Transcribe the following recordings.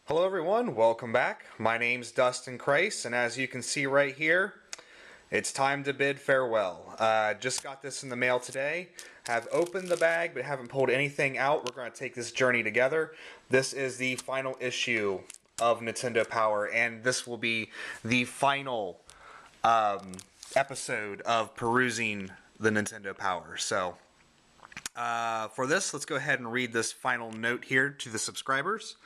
Hello everyone, welcome back. My name's dustinkreis, and as you can see right here, it's time to bid farewell. Just got this in the mail today. Have opened the bag, but haven't pulled anything out. We're going to take this journey together. This is the final issue of Nintendo Power, and this will be the final episode of Perusing the Nintendo Power. So, for this, let's go ahead and read this final note here to the subscribers.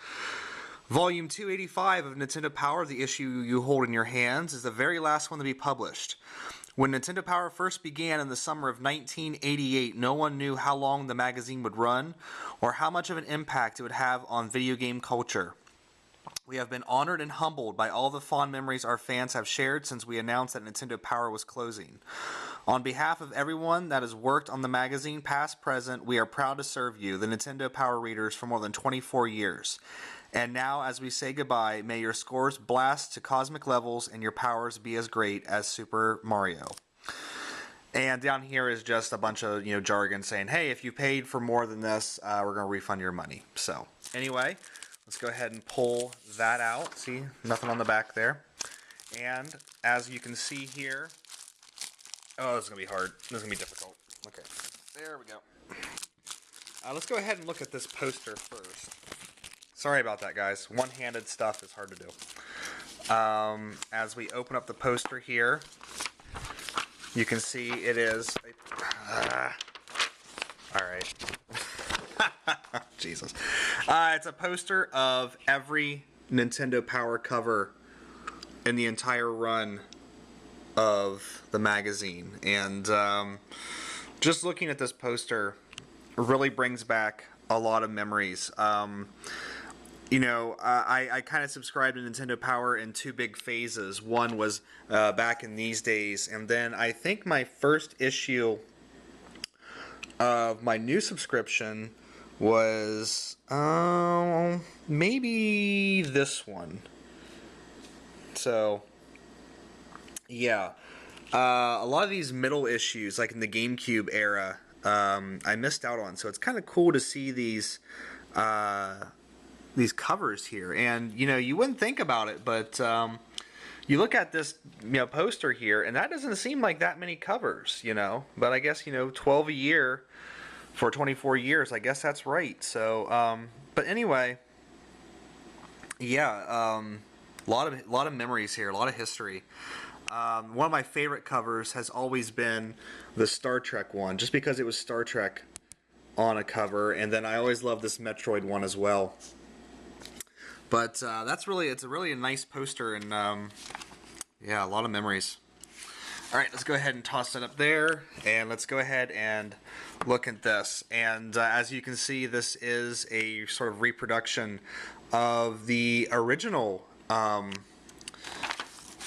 Volume 285 of Nintendo Power, the issue you hold in your hands, is the very last one to be published. When Nintendo Power first began in the summer of 1988, no one knew how long the magazine would run or how much of an impact it would have on video game culture. We have been honored and humbled by all the fond memories our fans have shared since we announced that Nintendo Power was closing. On behalf of everyone that has worked on the magazine, past, present, we are proud to serve you, the Nintendo Power readers, for more than 24 years. And now, as we say goodbye, may your scores blast to cosmic levels and your powers be as great as Super Mario. And down here is just a bunch of jargon saying, hey, if you paid for more than this, we're going to refund your money. So, anyway, let's go ahead and pull that out. See, nothing on the back there. And as you can see here, oh, this is going to be hard. This is going to be difficult. Okay, there we go. Let's go ahead and look at this poster first. Sorry about that, guys. One-handed stuff is hard to do. As we open up the poster here, you can see it is... Alright. Jesus. It's a poster of every Nintendo Power cover in the entire run of the magazine. And just looking at this poster really brings back a lot of memories. I kind of subscribed to Nintendo Power in two big phases. One was back in these days, and then I think my first issue of my new subscription was maybe this one. So, yeah. A lot of these middle issues, like in the GameCube era, I missed out on. So it's kind of cool to see these covers here, and you wouldn't think about it, but you look at this poster here, and that doesn't seem like that many covers, but I guess 12 a year for 24 years, I guess that's right. So but anyway, yeah, a lot of memories here, a lot of history. One of my favorite covers has always been the Star Trek one, just because it was Star Trek on a cover, and then I always loved this Metroid one as well. But it's a really nice poster, and yeah, a lot of memories. All right, let's go ahead and toss it up there, and let's go ahead and look at this. And as you can see, this is a sort of reproduction of the original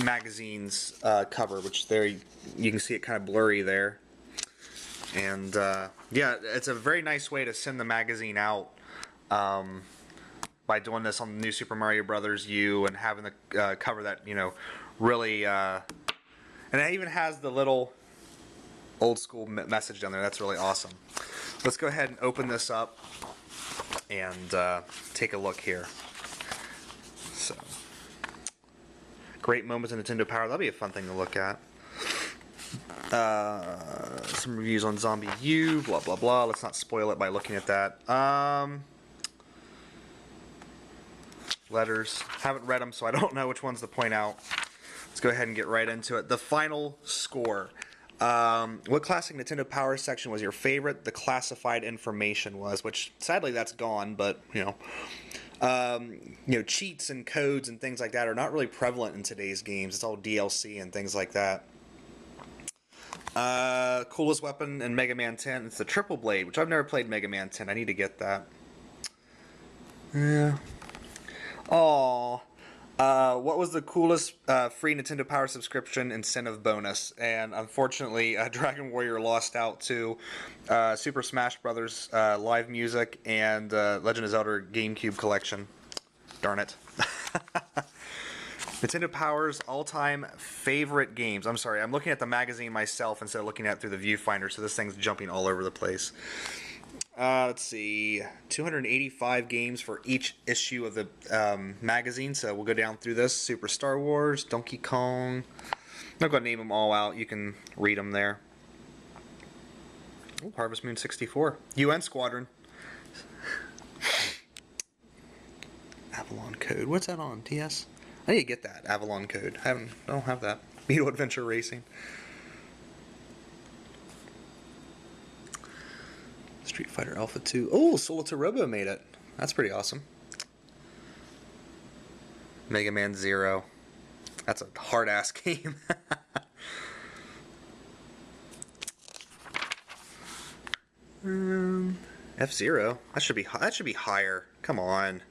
magazine's cover, which there you can see it kind of blurry there. And yeah, it's a very nice way to send the magazine out. By doing this on the new Super Mario Brothers U and having the cover that really and it even has the little old school message down there. That's really awesome. Let's go ahead and open this up and take a look here. So, great moments in Nintendo Power. That'll be a fun thing to look at. Some reviews on Zombie U, blah blah blah. Let's not spoil it by looking at that. Letters. Haven't read them, so I don't know which ones to point out. Let's go ahead and get right into it. The final score. What classic Nintendo Power section was your favorite? The classified information was, which sadly that's gone, but cheats and codes and things like that are not really prevalent in today's games. It's all DLC and things like that. Coolest weapon in Mega Man 10. It's the Triple Blade, which I've never played Mega Man 10. I need to get that. Yeah. Aww. What was the coolest free Nintendo Power subscription incentive bonus? And unfortunately, Dragon Warrior lost out to Super Smash Bros. Live Music and Legend of Zelda GameCube Collection. Darn it. Nintendo Power's all-time favorite games. I'm sorry, I'm looking at the magazine myself instead of looking at it through the viewfinder, so this thing's jumping all over the place. Let's see, 285 games for each issue of the magazine. So we'll go down through this. Super Star Wars, Donkey Kong. I'm not going to name them all out. You can read them there. Ooh, Harvest Moon 64. UN Squadron. Avalon Code. What's that on? TS? I need to get that. Avalon Code. I don't have that. Beetle Adventure Racing. Street Fighter Alpha 2. Oh, Solitarobo made it. That's pretty awesome. Mega Man Zero. That's a hard-ass game. F-Zero. That should be higher. Come on.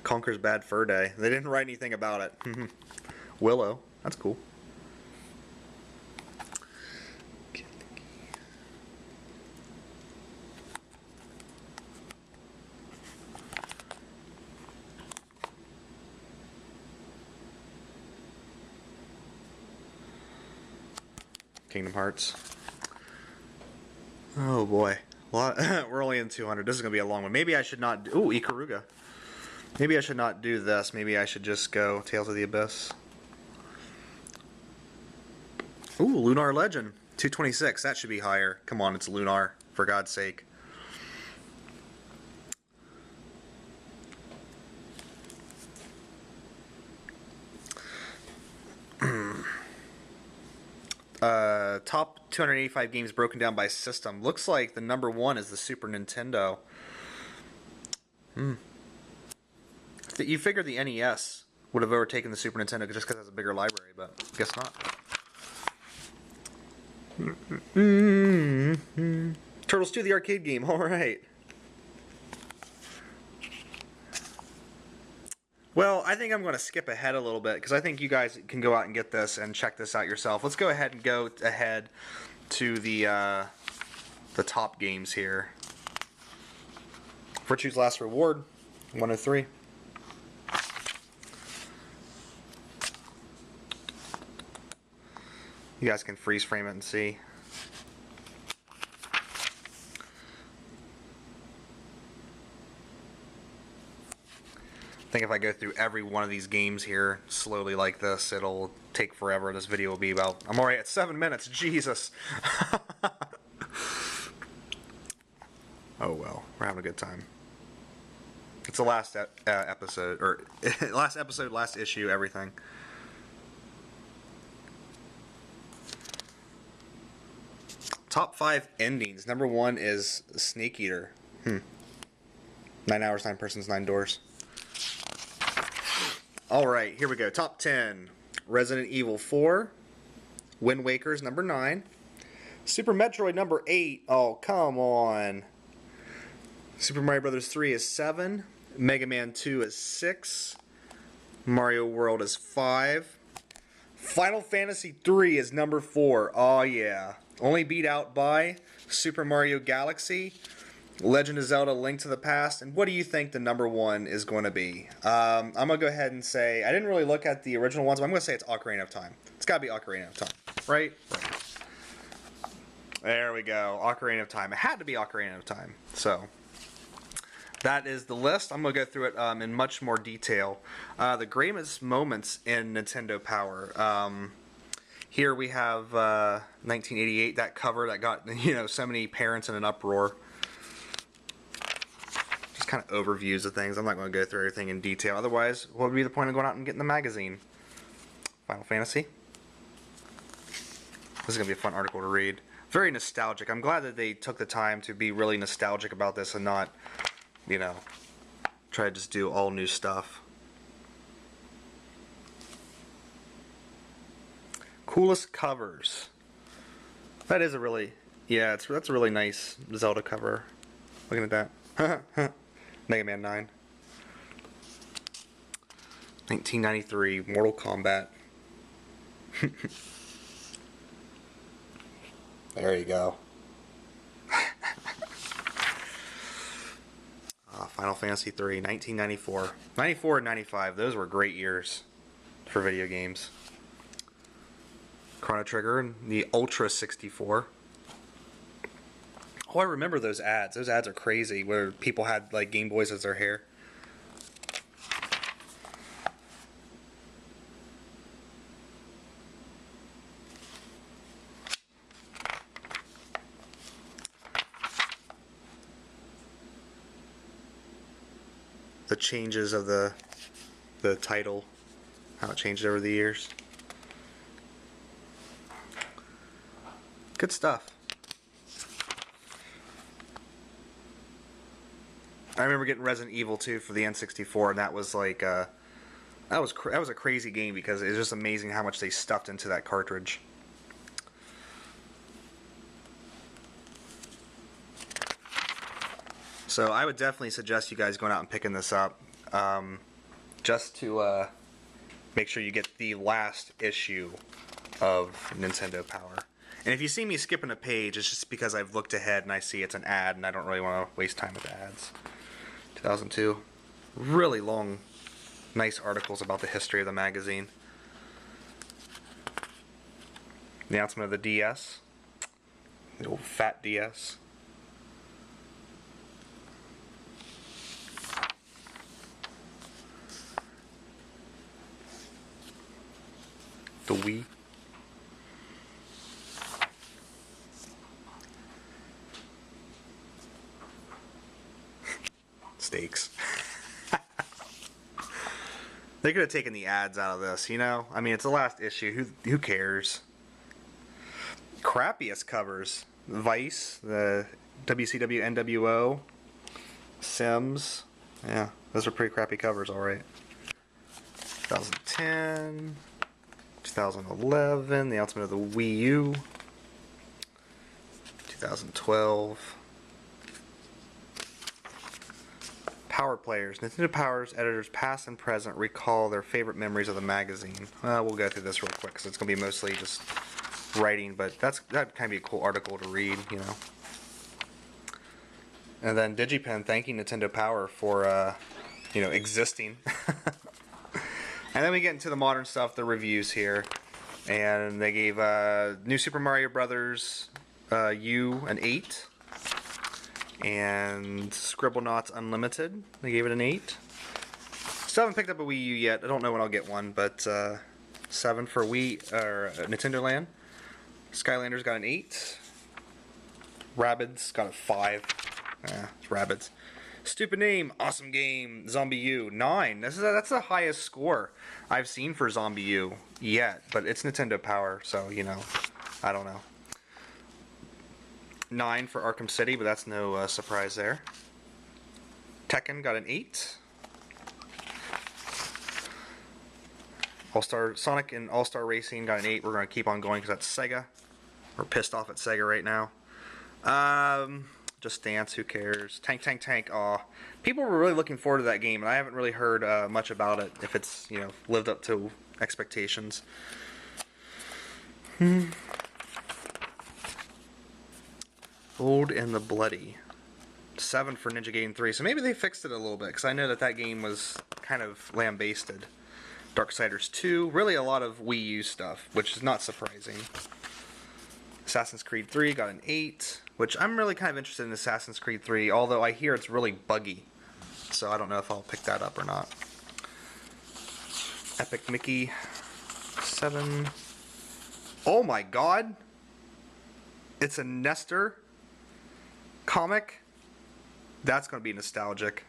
Conker's Bad Fur Day. They didn't write anything about it. Willow. That's cool. Kingdom Hearts. Oh boy. We're only in 200. This is going to be a long one. Maybe I should not... Ooh, Ikaruga. Maybe I should not do this. Maybe I should just go Tales of the Abyss. Ooh, Lunar Legend. 226. That should be higher. Come on, it's Lunar. For God's sake. Top 285 games broken down by system. Looks like the number one is the Super Nintendo. You figure the NES would have overtaken the Super Nintendo just because it has a bigger library, but guess not. Turtles 2, the arcade game. All right. Well, I think I'm going to skip ahead a little bit because I think you guys can go out and get this and check this out yourself. Let's go ahead and go ahead to the top games here. Virtue's Last Reward, 103. You guys can freeze frame it and see. I think if I go through every one of these games here slowly like this, it'll take forever. This video will be about... I'm already at 7 minutes. Jesus. Oh well, we're having a good time. It's the last episode, or last episode, last issue, everything. Top 5 endings. Number 1 is Snake Eater. 9 hours, 9 persons, 9 doors. Alright, here we go. Top 10. Resident Evil 4. Wind Waker's number 9. Super Metroid number 8. Oh, come on. Super Mario Bros. 3 is 7. Mega Man 2 is 6. Mario World is 5. Final Fantasy 3 is number 4. Oh, yeah. Only beat out by Super Mario Galaxy, Legend of Zelda: Link to the Past, and what do you think the number 1 is going to be? I'm going to go ahead and say, I didn't really look at the original ones, but I'm going to say it's Ocarina of Time. It's got to be Ocarina of Time, right? There we go, Ocarina of Time. It had to be Ocarina of Time. So, that is the list. I'm going to go through it in much more detail. The greatest moments in Nintendo Power. Here we have 1988, that cover that got, so many parents in an uproar. Kind of overviews of things. I'm not going to go through everything in detail. Otherwise, what would be the point of going out and getting the magazine? Final Fantasy. This is going to be a fun article to read. Very nostalgic. I'm glad that they took the time to be really nostalgic about this and not, try to just do all new stuff. Coolest covers. That is a really, that's a really nice Zelda cover. Looking at that. Mega Man 9. 1993, Mortal Kombat. There you go. Final Fantasy 3, 1994. 94 and 95, those were great years for video games. Chrono Trigger and the Ultra 64. Oh, I remember those ads. Those ads are crazy, where people had like Game Boys as their hair. The changes of the title, how it changed over the years. Good stuff. I remember getting Resident Evil 2 for the N64, and that was like that was a crazy game because it's just amazing how much they stuffed into that cartridge. So I would definitely suggest you guys going out and picking this up, just to make sure you get the last issue of Nintendo Power. And if you see me skipping a page, it's just because I've looked ahead and I see it's an ad, and I don't really want to waste time with ads. 2002. Really long, nice articles about the history of the magazine. The announcement of the DS. The old fat DS. The Wii. Steaks. They could have taken the ads out of this, you know? I mean, it's the last issue. Who cares? Crappiest covers. Vice, the WCW NWO, Sims. Yeah, those are pretty crappy covers, alright. 2010. 2011, the announcement of the Wii U. 2012. Power players. Nintendo Power's editors past and present recall their favorite memories of the magazine. We'll go through this real quick because it's going to be mostly just writing, but that'd kind of be a cool article to read, you know. And then DigiPen thanking Nintendo Power for, you know, existing. And then we get into the modern stuff, the reviews here. And they gave New Super Mario Brothers U an 8. And Scribblenauts Unlimited, they gave it an 8. Still haven't picked up a Wii U yet. I don't know when I'll get one, but 7 for Wii or Nintendo Land. Skylanders got an 8. Rabbids got a 5. It's Rabbids. Stupid name, awesome game, Zombie U, 9. That's the highest score I've seen for Zombie U yet, but it's Nintendo Power, so, you know, I don't know. 9 for Arkham City, but that's no surprise there. Tekken got an 8. All-Star Sonic and All-Star Racing got an 8. We're going to keep on going because that's Sega. We're pissed off at Sega right now. Just Dance, who cares? Tank Tank Tank, aw. People were really looking forward to that game, and I haven't really heard much about it, if it's, you know, lived up to expectations. Old and the Bloody. 7 for Ninja Gaiden 3, so maybe they fixed it a little bit, because I know that game was kind of lambasted. Darksiders 2, really a lot of Wii U stuff, which is not surprising. Assassin's Creed 3 got an 8, which I'm really kind of interested in Assassin's Creed 3, although I hear it's really buggy, so I don't know if I'll pick that up or not. Epic Mickey 7. Oh my god! It's a Nestor comic. That's going to be nostalgic.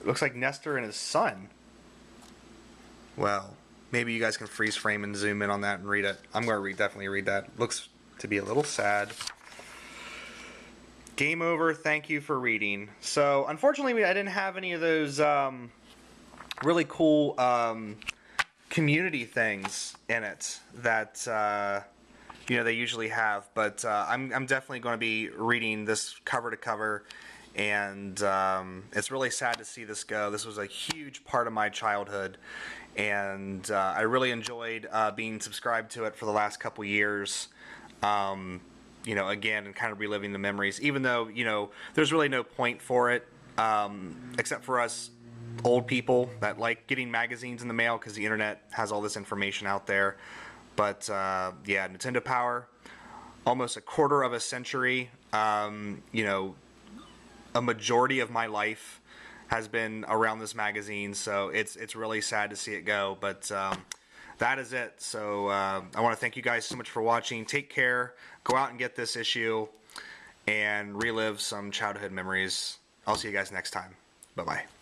It looks like Nestor and his son. Well, maybe you guys can freeze frame and zoom in on that and read it. I'm going to definitely read that. Looks to be a little sad. Game over. Thank you for reading. So, unfortunately, I didn't have any of those really cool community things in it that you know, they usually have. But I'm definitely going to be reading this cover to cover. And it's really sad to see this go. This was a huge part of my childhood, and I really enjoyed being subscribed to it for the last couple years. You know, again, and kind of reliving the memories, even though, you know, there's really no point for it, except for us old people that like getting magazines in the mail because the internet has all this information out there. But yeah, Nintendo Power, almost a quarter of a century. You know, a majority of my life has been around this magazine, so it's really sad to see it go. But that is it. So I want to thank you guys so much for watching. Take care. Go out and get this issue and relive some childhood memories. I'll see you guys next time. Bye-bye.